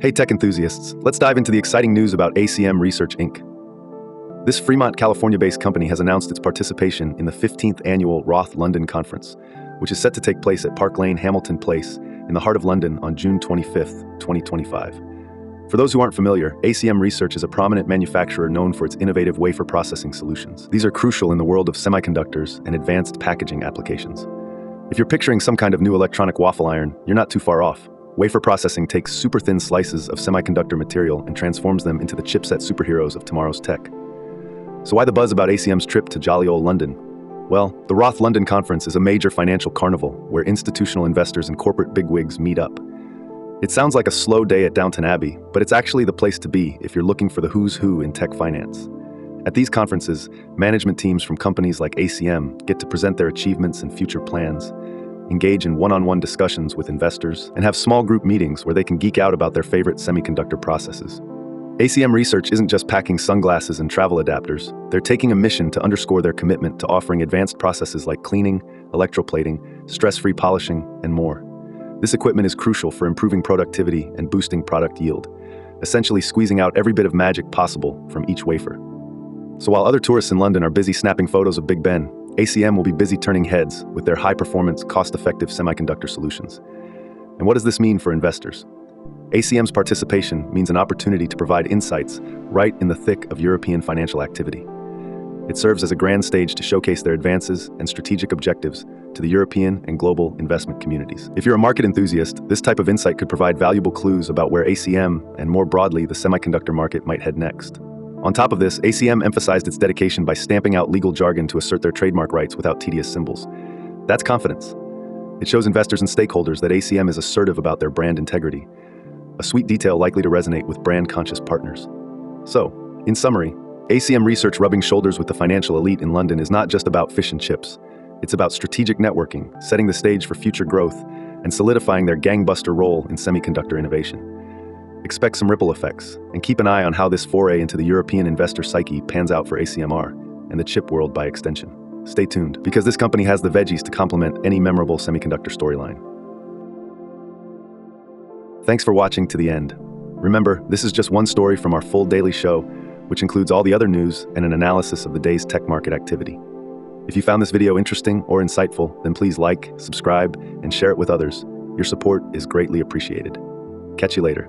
Hey tech enthusiasts, let's dive into the exciting news about ACM Research Inc. This Fremont, California-based company has announced its participation in the 15th Annual ROTH London Conference, which is set to take place at Park Lane, Hamilton Place, in the heart of London on June 25, 2025. For those who aren't familiar, ACM Research is a prominent manufacturer known for its innovative wafer processing solutions. These are crucial in the world of semiconductors and advanced packaging applications. If you're picturing some kind of new electronic waffle iron, you're not too far off. Wafer processing takes super thin slices of semiconductor material and transforms them into the chipset superheroes of tomorrow's tech. So why the buzz about ACM's trip to jolly old London? Well, the ROTH London Conference is a major financial carnival where institutional investors and corporate bigwigs meet up. It sounds like a slow day at Downton Abbey, but it's actually the place to be if you're looking for the who's who in tech finance. At these conferences, management teams from companies like ACM get to present their achievements and future plans, engage in one-on-one discussions with investors, and have small group meetings where they can geek out about their favorite semiconductor processes. ACM Research isn't just packing sunglasses and travel adapters. They're taking a mission to underscore their commitment to offering advanced processes like cleaning, electroplating, stress-free polishing, and more. This equipment is crucial for improving productivity and boosting product yield, essentially squeezing out every bit of magic possible from each wafer. So while other tourists in London are busy snapping photos of Big Ben, ACM will be busy turning heads with their high-performance, cost-effective semiconductor solutions. And what does this mean for investors? ACM's participation means an opportunity to provide insights right in the thick of European financial activity. It serves as a grand stage to showcase their advances and strategic objectives to the European and global investment communities. If you're a market enthusiast, this type of insight could provide valuable clues about where ACM, and more broadly the semiconductor market, might head next. On top of this, ACM emphasized its dedication by stamping out legal jargon to assert their trademark rights without tedious symbols. That's confidence. It shows investors and stakeholders that ACM is assertive about their brand integrity, a sweet detail likely to resonate with brand-conscious partners. So, in summary, ACM Research rubbing shoulders with the financial elite in London is not just about fish and chips. It's about strategic networking, setting the stage for future growth, and solidifying their gangbuster role in semiconductor innovation. Expect some ripple effects, and keep an eye on how this foray into the European investor psyche pans out for ACMR and the chip world by extension. Stay tuned, because this company has the veggies to complement any memorable semiconductor storyline. Thanks for watching to the end. Remember, this is just one story from our full daily show, which includes all the other news and an analysis of the day's tech market activity. If you found this video interesting or insightful, then please like, subscribe, and share it with others. Your support is greatly appreciated. Catch you later.